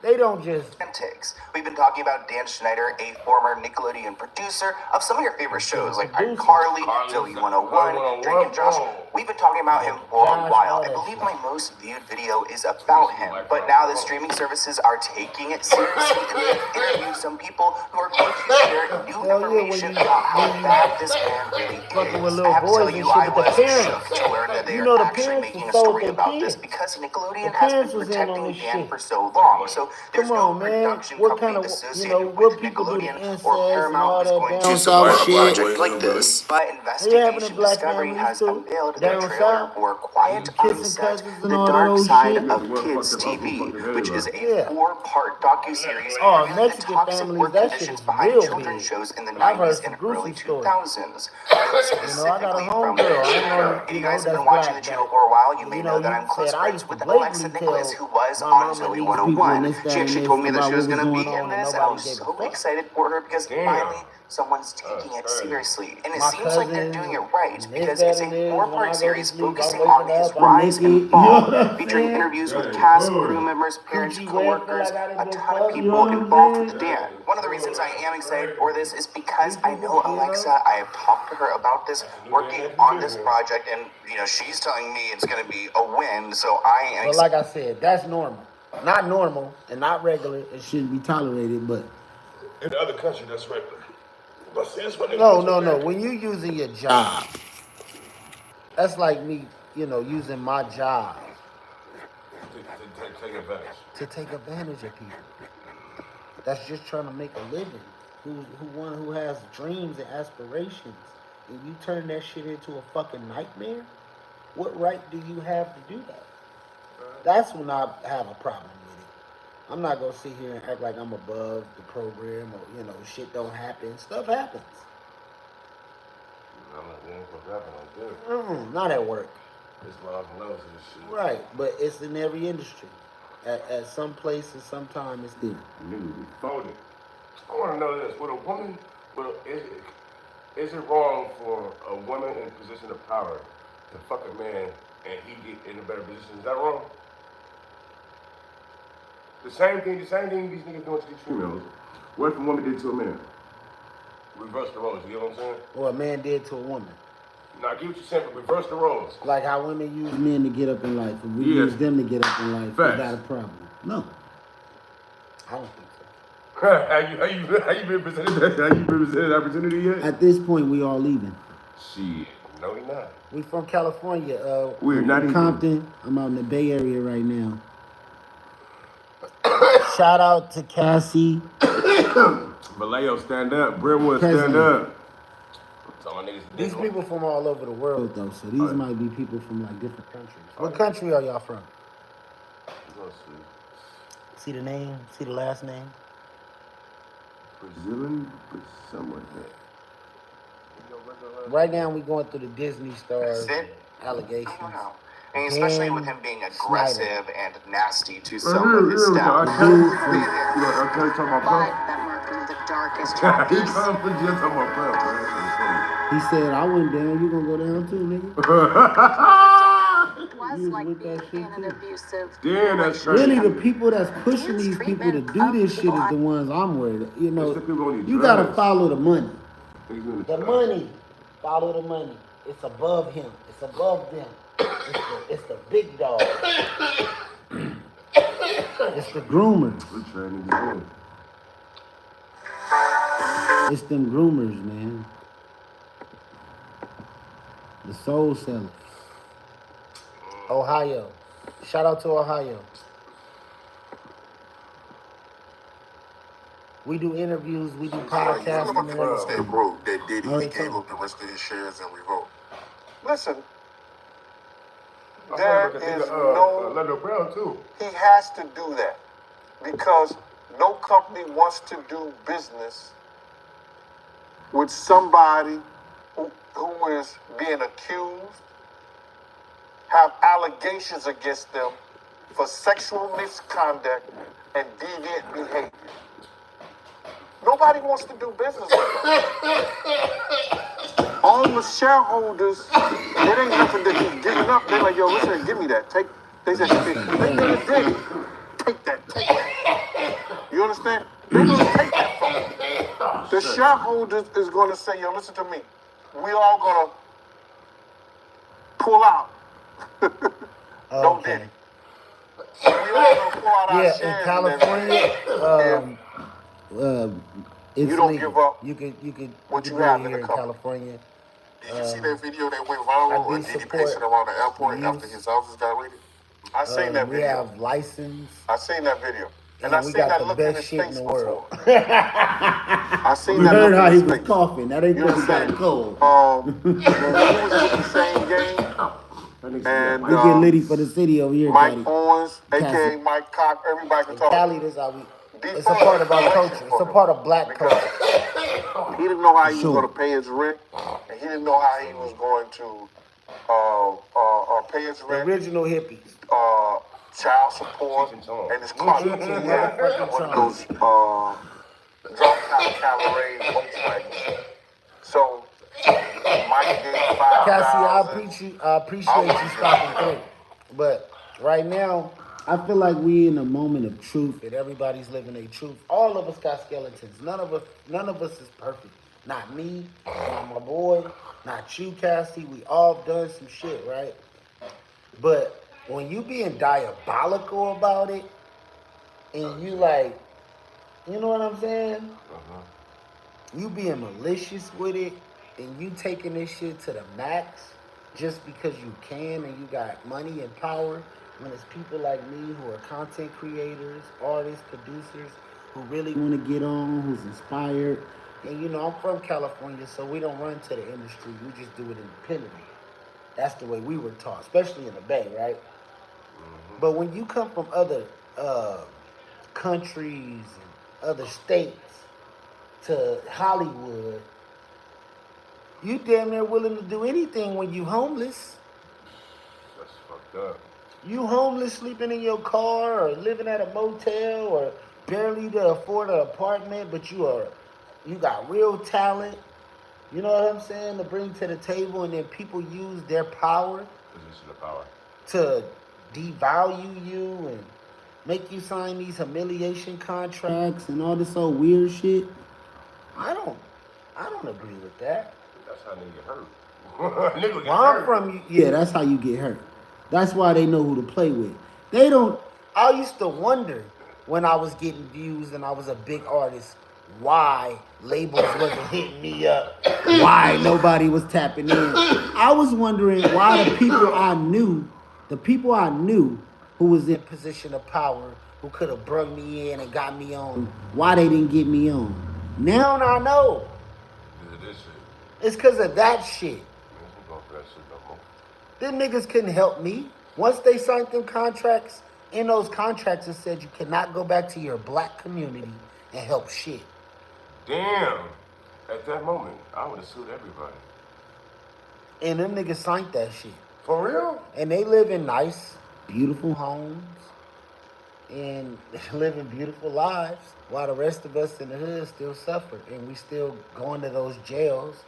They don't just... Takes. We've been talking about Dan Schneider, a former Nickelodeon producer of some of your favorite shows like iCarly, Zoe 101, Drake and Josh. We've been talking about him for a while. I believe my most viewed video is about him, but now the streaming services are taking it seriously and they've interviewed some people who are going to share new information about how bad this man really is. I have to tell you, I was shook to learn that they are actually making a story about this because Nickelodeon has been protecting Dan for so long. So there's no production company associated with Nickelodeon or Paramount is going to support a project like this. But Investigation Discovery has unveiled the trailer for Quiet on Set, The Dark Side of Kids TV, which is a 4-part docuseries revealing the toxic work conditions behind children's shows in the 90s and early 2000s. Specifically from the show. If you guys have been watching the channel for a while, you may know that I'm close friends with Alexa Nicholas, who was on Zoe 101. She actually told me that she was going to be in this, and I was so excited for her because finally someone's taking it seriously. And it seems like they're doing it right because it's a 4-part series focusing on his rise and fall, featuring interviews with cast, crew members, parents, co-workers, a ton of people involved with Dan. One of the reasons I am excited for this is because I know Alexa. I have talked to her about this, working on this project, and she's telling me it's going to be a win. So I am. But like I said, that's normal. Not normal and not regular. It shouldn't be tolerated, but in the other country, that's regular. But see, that's what no. When you using your job, that's like me, using my job to take advantage. To take advantage of people. That's just trying to make a living. Who has dreams and aspirations, and you turn that shit into a fucking nightmare. What right do you have to do that? That's when I have a problem with it. I'm not gonna sit here and act like I'm above the program or shit don't happen. Stuff happens. I'm not doing what happened like this. Not at work. It's laws and levels of this shit. Right, but it's in every industry. At some place and sometime it's there. Niggas be folded. I want to know this: would a woman, is it wrong for a woman in a position of power to fuck a man and he get in a better position? Is that wrong? The same thing these niggas doing to these females. What if a woman did to a man? Reverse the roles, you know what I'm saying? Or a man did to a woman. No, I get what you're saying, but reverse the roles. Like how women use men to get up in life, and we use them to get up in life. Facts. Is that a problem? No. I don't think so. Have you been presented that opportunity yet? At this point, we all leaving. Shit, no, we not. We from California. We're not even. Compton. I'm out in the Bay Area right now. Shout out to Cassie. Vallejo, stand up. Brentwood, stand up. These people from all over the world, though, so these might be people from like different countries. What country are y'all from? See the name? See the last name? Brazilian, but somewhere there. Right now, we going through the Disney stars allegations. I don't know. And especially with him being aggressive and nasty to Well, some of his staff. I can't talk about But that marked one of the darkest He chapters. come for just talking about prep, man. He said, I went down, you gonna go down too, nigga? Was like being in an abusive Damn, that's crazy. Really, the people that's pushing these people to do this shit is the ones I'm worried about. You know, you gotta follow the money. The money. Follow the money. It's above him. It's above them. It's the big dog. It's the groomers. It's them groomers, man. The soul sellers. Ohio. Shout out to Ohio. We do interviews, we do podcasts. They broke that Diddy he gave up the rest of his shares and revolt. Listen, there is no. Orlando Brown too. He has to do that because no company wants to do business with somebody who is being accused, have allegations against them for sexual misconduct and deviant behavior. Nobody wants to do business with them. All the shareholders, it ain't nothing that he's giving up. They're like, yo, listen, give me that. They said, take that. You understand? They're going to take that from him. The shareholders is going to say, yo, listen to me. We all going to pull out. No Diddy. We all going to pull out our shares. Yeah, in California, it's you don't legal. give up You could what you you do have it in here the in company. California. Did you see that video that went viral of Diddy pacing around the airport after his houses got raided? I seen that We video. have license. I seen that video. And And I we seen got that the look in best his shit in face the before. world. I seen We that heard look how in he his was face. coughing. That ain't You because he got a understand? cold. When we was with the same game, and We get litty for the city over here, Mike Cali. Owens, aka Cassie. Mike Cock, everybody can In talk. Cali, this how we. It's a part of our culture. It's a part of black culture. He didn't know how he was Sure. going to pay his rent, and he didn't know how he was going to pay his The rent, original hippies. child support, and his car. He had one of those drop-top cabaret Volkswagens. So Mike gave Cassie, I $5,000. appreciate you stopping through. But right now, I feel like we in a moment of truth and everybody's living a truth. All of us got skeletons. None of us is perfect. Not me, not my boy, not you, Cassie. We all done some shit, right? But when you being diabolical about it and you like, you know what I'm saying? You being malicious with it and you taking this shit to the max just because you can and you got money and power, when it's people like me who are content creators, artists, producers, who really want to get on, who's inspired. And you know, I'm from California, so we don't run to the industry. We just do it independently. That's the way we were taught, especially in the Bay, right? But when you come from other countries and other states to Hollywood, you damn near willing to do anything when you homeless. fucked up. You homeless, sleeping in your car, or living at a motel, or barely to afford an apartment, but you got real talent. You know what I'm saying? To bring to the table, and then people use their power, Position of power, to devalue you and make you sign these humiliation contracts and all this old weird shit. I don't agree with that. That's how nigga get hurt. Nigga get Where I'm hurt. from, yeah, that's how you get hurt. That's why they know who to play with. They don't. I used to wonder when I was getting views and I was a big artist, why labels wasn't hitting me up, why nobody was tapping in. I was wondering why the people I knew who was in position of power, who could have brought me in and got me on, why they didn't get me on. Now I know. It's because of that shit. Them niggas couldn't help me. Once they signed them contracts, in those contracts it said you cannot go back to your black community and help shit. Damn. At that moment, I would have sued everybody. And them niggas signed that shit. For real? And they live in nice, beautiful homes and living beautiful lives while the rest of us in the hood still suffer. And we still going to those jails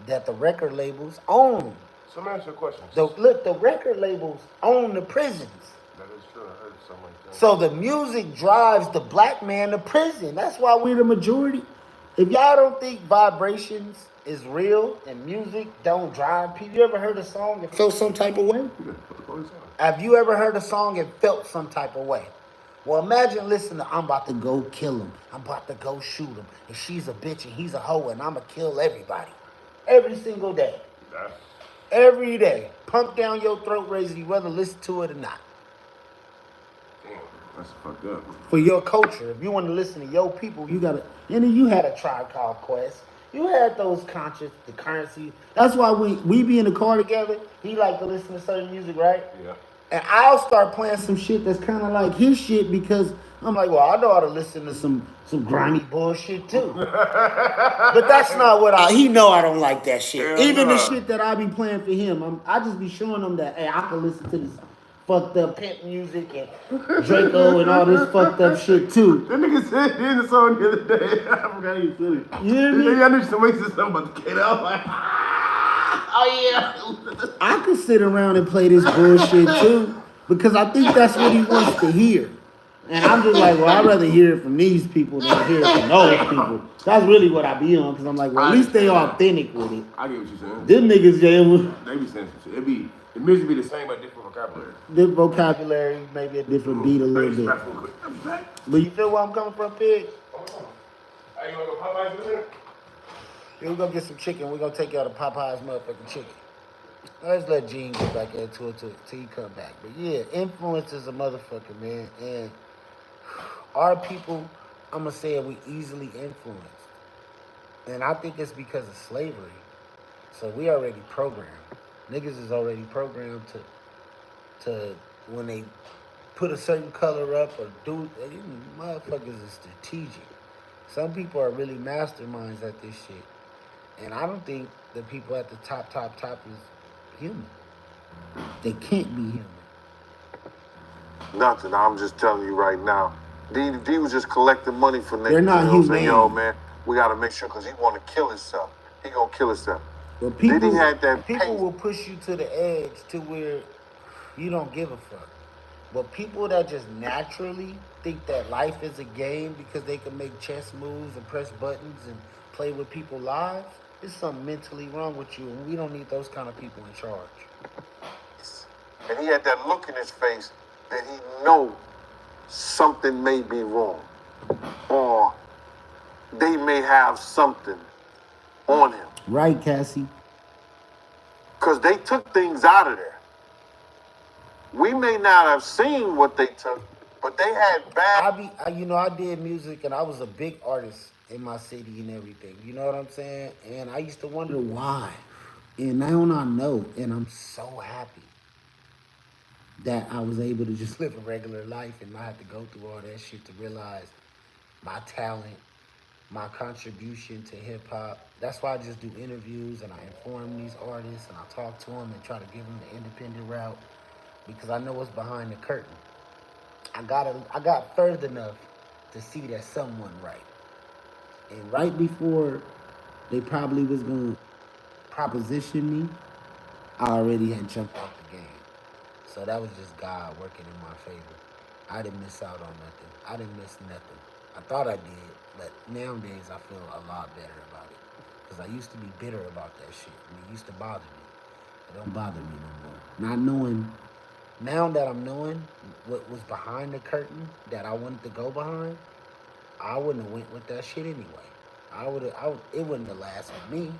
that the record labels own. So let me ask you a question. The record labels own the prisons. That is true. I heard something like that. So the music drives the black man to prison. That's why we're the majority. If y'all don't think vibrations is real and music don't drive people, you ever heard a song and felt some type of way? Have you ever heard a song and felt some type of way? Well, imagine listening to I'm about to go kill him. I'm about to go shoot him. And she's a bitch and he's a hoe and I'm going to kill everybody. Every single day. Every day. Pump down your throat razor, you whether listen to it or not. Damn, that's fucked up. For your culture, if you want to listen to your people, you got to. And then you had a Tribe Called Quest. You had those conscious, the currency. That's why we be in the car together. He like to listen to certain music, right? Yeah. And I'll start playing some shit that's kind of like his shit because I'm like, well, I know how to listen to some grimy bullshit too. But that's not what he know I don't like that shit. Hell Even nah. the shit that I be playing for him, I just be showing him that, hey, I can listen to this fucked up pimp music and Draco and all this fucked up shit too. That nigga said in the song the other day, I forgot he said it. You hear me? I knew somebody said something about the kid. I was like, oh yeah. I could sit around and play this bullshit too because I think that's what he wants to hear. And I'm just like, well, I'd rather hear it from these people than hear it from those people. That's really what I be on because I'm like, well, at least they authentic with it. I get what you're saying. Them niggas, they be saying some shit. The music be the same but different vocabulary. Different vocabulary, maybe a different beat a little bit. But you feel where I'm coming from, Pig? Hey, you want to go Popeyes in a minute? Yeah, we're gonna get some chicken. We're gonna take y'all to Popeye's motherfucking chicken. Let's let Gene get back into it till he come back. But yeah, influence is a motherfucker, man. And our people, I'm gonna say we easily influenced. And I think it's because of slavery. So we already programmed. Niggas is already programmed to when they put a certain color up or do, motherfuckers is strategic. Some people are really masterminds at this shit. And I don't think the people at the top is human. They can't be human. Nothing. I'm just telling you right now. D was just collecting money for niggas. They're not you know what I'm saying? humane. Yo, man, we gotta make sure because he want to kill himself. He gonna kill himself. But people, Diddy had that people will push you to the edge to where you don't give a fuck. But people that just naturally think that life is a game because they can make chess moves and press buttons and play with people's lives, there's something mentally wrong with you, and we don't need those kind of people in charge. And he had that look in his face that he know something may be wrong. Or they may have something on him. Right, Cassie? Because they took things out of there. We may not have seen what they took, but they had bad... I did music, and I was a big artist in my city and everything. You know what I'm saying? And I used to wonder why. And now I know, and I'm so happy that I was able to just live a regular life and not have to go through all that shit to realize my talent, my contribution to hip hop. That's why I just do interviews and I inform these artists and I talk to them and try to give them the independent route. because I know what's behind the curtain. I got further enough to see that someone right. And right before they probably was gonna proposition me, I already had jumped out the game. So that was just God working in my favor. I didn't miss out on nothing. I didn't miss nothing. I thought I did, but nowadays I feel a lot better about it. Because I used to be bitter about that shit. And it used to bother me. It don't bother me no more. Not knowing, now that I'm knowing what was behind the curtain that I wanted to go behind, I wouldn't have went with that shit anyway. It wouldn't have lasted me.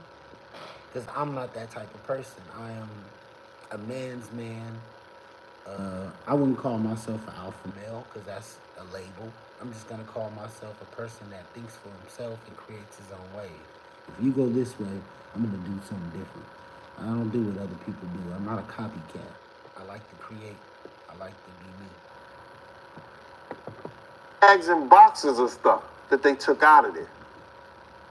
Because I'm not that type of person. I am a man's man. I wouldn't call myself an alpha male because that's a label. I'm just going to call myself a person that thinks for himself and creates his own way. If you go this way, I'm going to do something different. I don't do what other people do. I'm not a copycat. I like to create. I like to be me. Bags and boxes of stuff that they took out of there.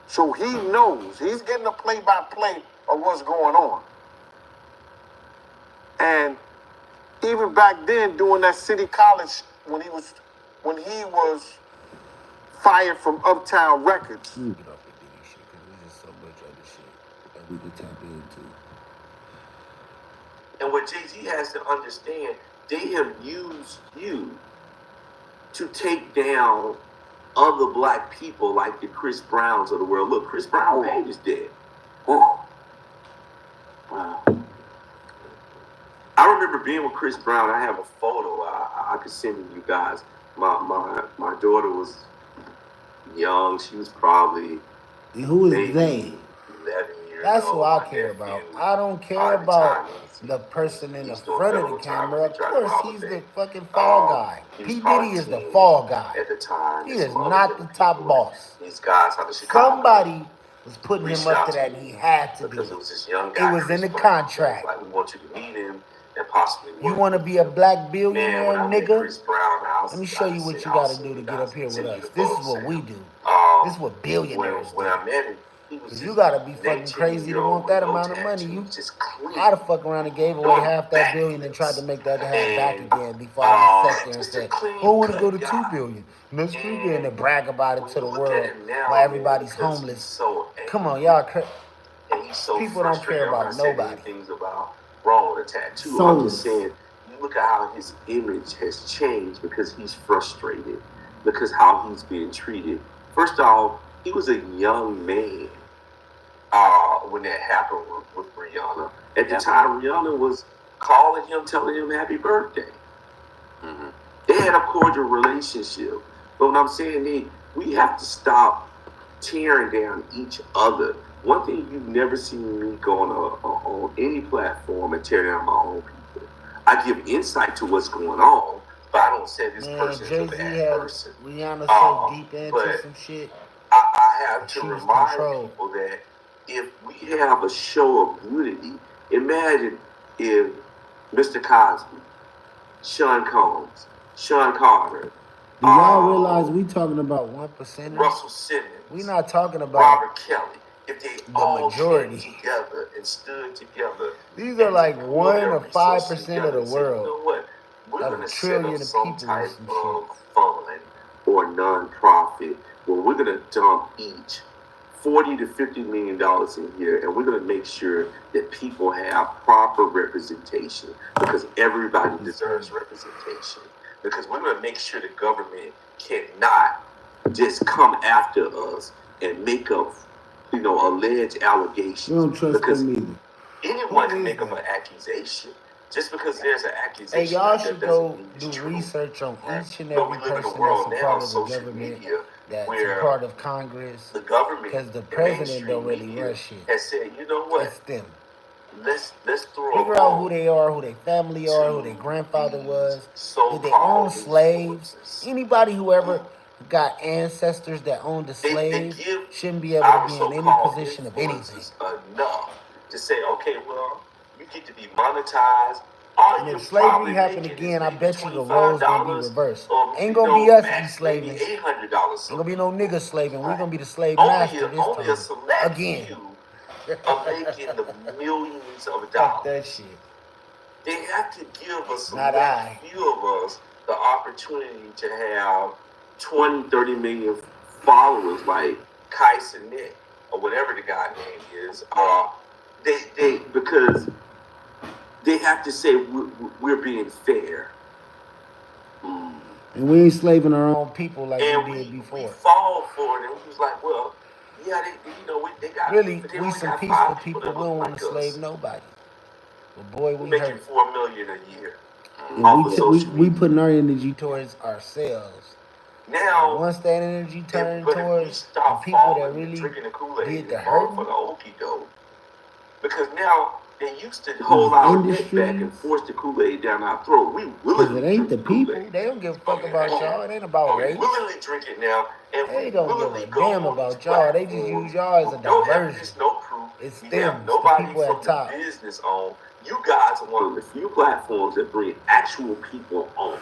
So he knows. He's getting a play-by-play of what's going on. And even back then, doing that City College, when he was fired from Uptown Records. Get off the Diddy shit, because there's just so much other shit that we could tap into. And what Jay-Z has to understand, they have used you to take down other black people like the Chris Browns of the world. Look, Chris Brown, man, is dead. Oh. Wow. I remember being with Chris Brown. I have a photo I could send you guys. My daughter was young. She was probably Who is maybe they? 11 years That's old. what I My care nephew about. was I don't care part of the about time. the person in the He's doing front of federal the time. camera. Of He tried to course, rob a he's the bank. fucking fall guy. He P. was part Diddy of is the the team fall guy. at the time. He and is some other not young the top people. boss. These guys out of Chicago. Somebody was putting him reached up out to to that, me and he had to do because it it. was this young guy. It was Chris in the Brown. contract. Like, we want you to meet him and possibly You work want to with be him. a black Man, billionaire, when I met nigga? Chris Brown, Let me show you what you got to do to get up here with us. This is what we do. This is what billionaires when do. I met him, he was Cause just you gotta be fucking crazy to want that amount of money. You, I'd have fucked around and gave away half that billion and tried to make that half back again before I just sat there and said, "Who want to go to 2 billion? Let's go there and brag about it to the world while everybody's homeless." Come on, y'all. And he's so People don't care frustrated. I'm about not saying nobody. anything's about wrong with a tattoo. I'm Soulless. just saying, you look at how his image has changed because he's frustrated, because how he's being treated. First off, he was a young man when that happened with Rihanna. At the time, Rihanna was calling him, telling him happy birthday. They had a cordial relationship. But what I'm saying is, we have to stop tearing down each other. One thing you've never seen me go on any platform and tear down my own people. I give insight to what's going on, but I don't say this person is a Jay-Z bad had person. Rihanna so deep into but some shit. I have to Choose remind control. people that if we have a show of unity, imagine if Mr. Cosby, Sean Combs, Sean Carter, Do y'all realize we talking about 1%? Russell Simmons, We not talking about Robert Kelly, if they the all majority. came together and stood together. These are like and 1 their or resources 5% of together the and say, world. You know what? We're Of going a to set trillion up of some people type or some of fund or nonprofit where we're going to dump each $40 to $50 million in here, and we're going to make sure that people have proper representation because everybody deserves representation. Because we're going to make sure the government cannot just come after us and make up, alleged allegations. We don't trust because them either. anyone can make up an accusation. Just because there's an accusation, Hey, y'all that should doesn't go mean it's do true. research on each and But every we live in a person world that's a now part of of the social government, media that's a where part of Congress, the government, because the the president don't mainstream really media run shit. has said, you know what? It's them. Let's throw Figure a out bone who they are, who their family are, who their grandfather was. Did they so-called own slaves? Anybody who ever got ancestors that owned the They slaves give shouldn't be able our to be in any so-called position of anything. influencers enough to say, okay, well, you get to be monetized. All And you if slavery probably happened making again, is I maybe bet you the roles gonna be $25 reversed. or Ain't gonna be us max, maybe enslaving. $800. Ain't gonna be no nigga slaving. We gonna be the slave Only master a this select time. Again. few are making the millions of Fuck dollars. that shit. They have to give us, Not I. few of us, the opportunity to have 20, 30 million followers like Kai Cenat or whatever the guy name is. Because they have to say we're being fair. And we ain't slaving our own people like we did before. We fall for it, and we was like, well, yeah, they got really, they we only some got peaceful 5 people. that We don't look want to like slave us. nobody. But boy, we making hurt. $4 million a year. And we putting our energy towards ourselves. Now, once that energy turned towards the people that really did the hurting, for the okie doke, because now they used to hold our neck back and force the Kool-Aid down our throat. We willingly it ain't the people. They don't give a fuck about y'all. It ain't about race. We willingly drink it now, and they don't give a damn about y'all. They just use y'all as a diversion. No proof. It's we them. have nobody the people from at top. The business on. You guys are one of the few platforms that bring actual people on.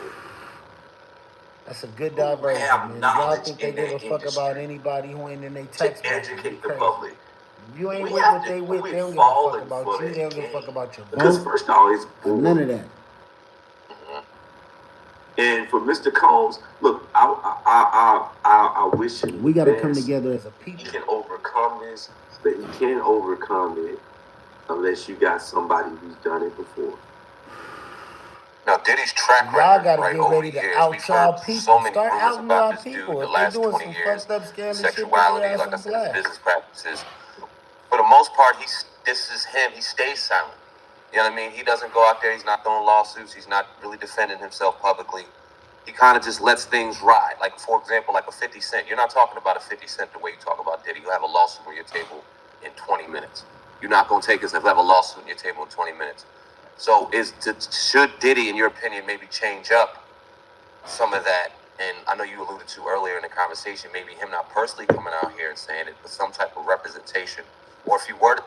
That's a good diversion, man. Y'all think they give a fuck about anybody who ain't in their text to educate the crazy. public. If you ain't with what they with, they don't give a fuck about you. They don't give a fuck about your vote. Because first of all, it's none of that. And for Mr. Combs, look, I wish him we got to come together as a people. He can overcome this, but he can't overcome it unless you got somebody who's done it before. Now, Diddy's track record, y'all gotta right, get over ready the to years, out we've y'all heard people. so many Start rumors outing about y'all this people. dude the If last they doing 20 some years, fucked up scandalous shit, sexuality, like I said, his business practices. For the most part, this is him. He stays silent. You know what I mean? He doesn't go out there. He's not throwing lawsuits. He's not really defending himself publicly. He kind of just lets things ride. Like, for example, like a 50 Cent. You're not talking about a 50 Cent the way you talk about Diddy. You have a lawsuit on your table in 20 minutes. You're not going to take us if you have a lawsuit on your table in 20 minutes. So should Diddy, in your opinion, maybe change up some of that? And I know you alluded to earlier in the conversation, maybe him not personally coming out here and saying it, but some type of representation. Or if you were to...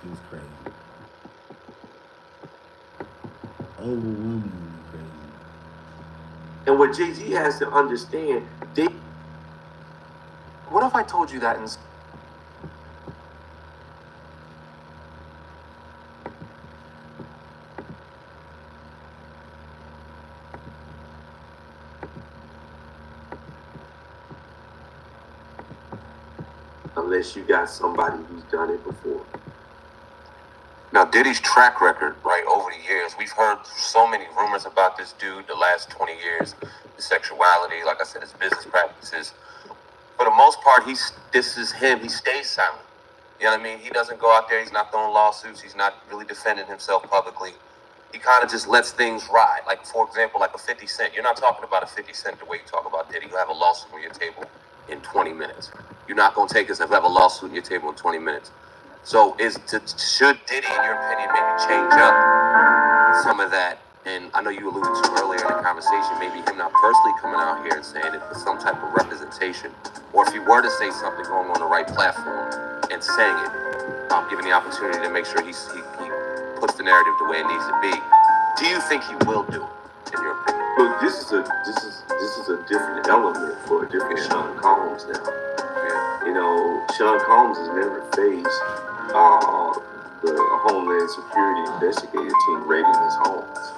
She's crazy. Overwhelmingly crazy. And what Jay-Z has to understand, what if I told you that in... unless you got somebody who's done it before. Now, Diddy's track record, right, over the years, we've heard so many rumors about this dude the last 20 years, his sexuality, like I said, his business practices. For the most part, this is him. He stays silent. You know what I mean? He doesn't go out there. He's not throwing lawsuits. He's not really defending himself publicly. He kind of just lets things ride. Like, for example, like a 50 Cent. You're not talking about a 50 Cent the way you talk about Diddy. You have a lawsuit on your table in 20 minutes. You're not going to take us if you have a lawsuit on your table in 20 minutes. So should Diddy, in your opinion, maybe change up some of that? And I know you alluded to earlier in the conversation, maybe him not personally coming out here and saying it, but some type of representation. Or if he were to say something, going on the right platform and saying it, given the opportunity to make sure he puts the narrative the way it needs to be. Do you think he will do it, in your opinion? Look, this is a different element for a different Sean Combs now. Yeah. You know, Sean Combs has never faced the Homeland Security investigative team raiding his homes.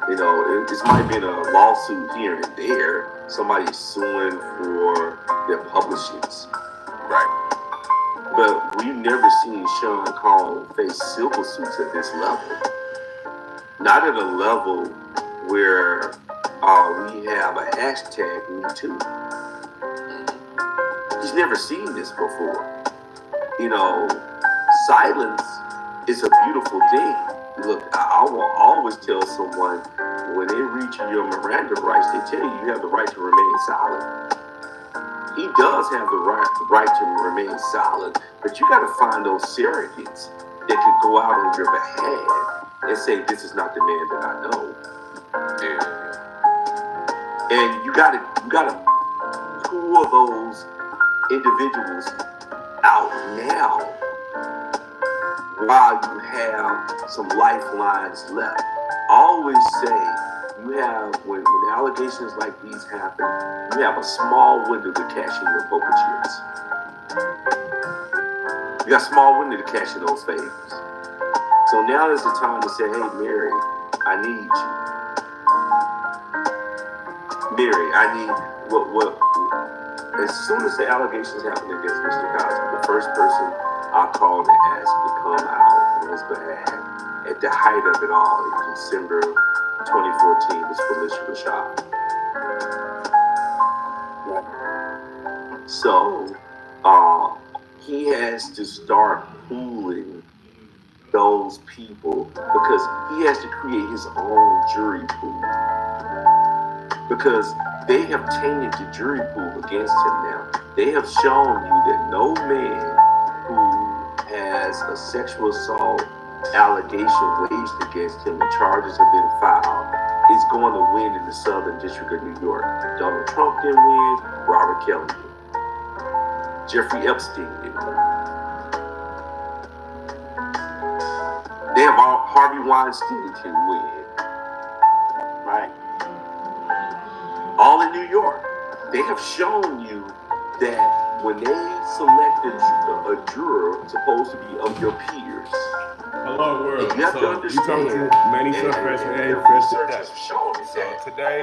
You know, this might be a lawsuit here and there. Somebody suing for their publishings. Right. But we've never seen Sean Combs face civil suits at this level. Not at a level where we have a hashtag #MeToo. He's never seen this before. You know, silence is a beautiful thing. Look, I will always tell someone, when they reach your Miranda rights, they tell you you have the right to remain silent. He does have the right to remain silent, but you got to find those surrogates that could go out on your behalf and say, this is not the man that I know. Yeah. And you got to pull those individuals out now while you have some lifelines left. I always say, you have, when allegations like these happen, you have a small window to cash in your poker chips. You got a small window to cash in those favors. So now is the time to say, hey, Mary, I need you. Mary, I need what as soon as the allegations happen against Mr. Cosby, the first person I called and asked to come out on his behalf at the height of it all in December 2014 was Felicia Rashad. So he has to start pooling those people because he has to create his own jury pool. Because they have tainted the jury pool against him now. They have shown you that no man who has a sexual assault allegation waged against him and charges have been filed is going to win in the Southern District of New York. Donald Trump didn't win, Robert Kelly did. Jeffrey Epstein didn't win. They have Harvey Weinstein to win. Right? All in New York. They have shown you that when they select a juror supposed to be of your peers. Hello world. You have to So you understand. talking to Manny Fresh A, Fresh to Death. So today,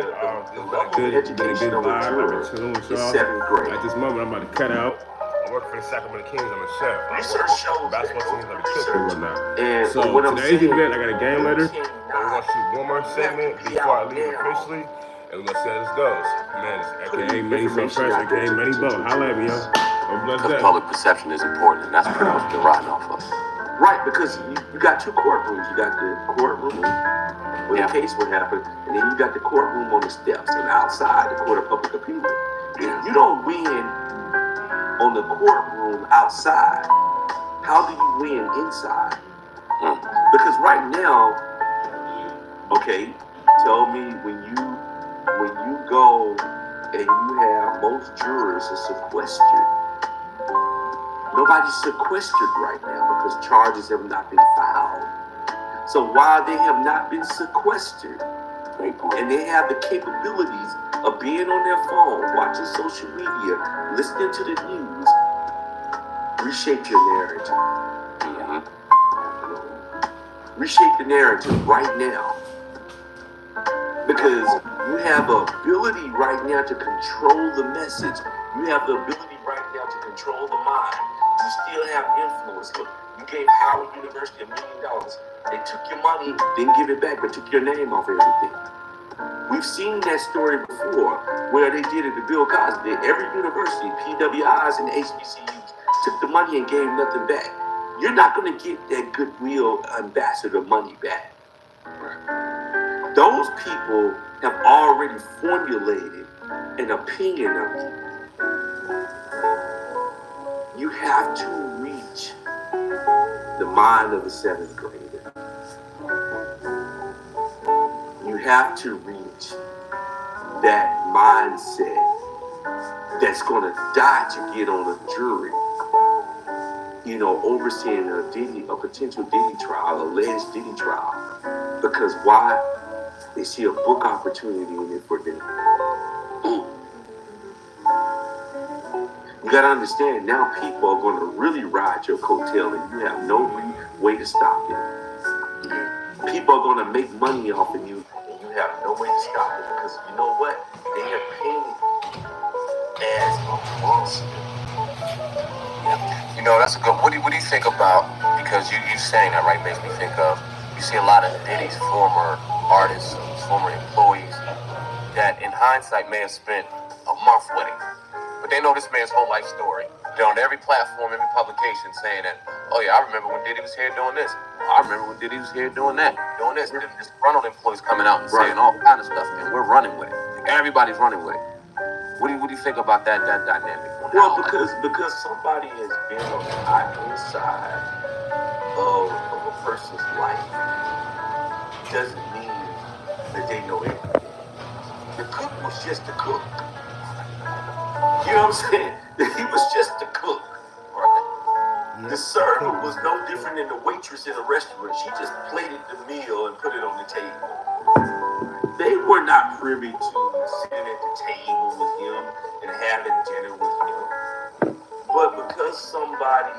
it's been a good vibe. I've been chilling with y'all. At this moment, I'm about to cut out. I work for the Sacramento Kings. I'm a chef. I work for basketball teams. I'm a coach and whatnot. So today's event, I got a game later. We're gonna shoot one more segment before I leave officially, and we're gonna see how this goes. Man, it's AKA Manny So Fresh, AKA Manny Bo. Holla at me, yo. Have a blessed day. Because public perception is important, and that's pretty much what they're riding off of. Right, because you got two courtrooms. You got the courtroom where the case would happen, and then you got the courtroom on the steps and outside, the Court of Public Appeal. If you don't win on the courtroom outside, how do you win inside? Because right now, okay, tell me when you go and you have most jurors are sequestered. Nobody's sequestered right now because charges have not been filed. So while they have not been sequestered, and they have the capabilities of being on their phone, watching social media, listening to the news, reshape your narrative. Reshape the narrative right now. Because you have the ability right now to control the message. You have the ability right now to control the mind. You still have influence. Look, you gave Howard University $1 million. They took your money, didn't give it back, but took your name off everything. We've seen that story before where they did it to Bill Cosby. Every university, PWIs and HBCUs, took the money and gave nothing back. You're not going to get that goodwill ambassador money back. Those people have already formulated an opinion of you. You have to reach the mind of the 7th grader. You have to reach that mindset that's going to die to get on a jury. You know, overseeing a potential Diddy trial, alleged Diddy trial. Because why? They see a book opportunity in it for them. You gotta understand, now people are gonna really ride your coattail and you have no way to stop it. People are gonna make money off of you and you have no way to stop it because you know what? They are painted as a monster. You know, that's a good. What do you think about? Because you saying that right makes me think of. You see a lot of Diddy's former artists, former employees that, in hindsight, may have spent a month with him, but they know this man's whole life story. They're on every platform, every publication, saying that, oh yeah, I remember when Diddy was here doing this. I remember when Diddy was here doing that, doing this. There's disgruntled employees coming out and saying all kind of stuff, and we're running with it. Everybody's running with it. What do you think about that dynamic? Well, because somebody has been on the inside of a person's life doesn't mean that they know everything. The cook was just a cook. You know what I'm saying? He was just a cook. Right? The server was no different than the waitress in a restaurant. She just plated the meal and put it on the table. They were not privy to sitting at the table with him and having dinner with him. But because somebody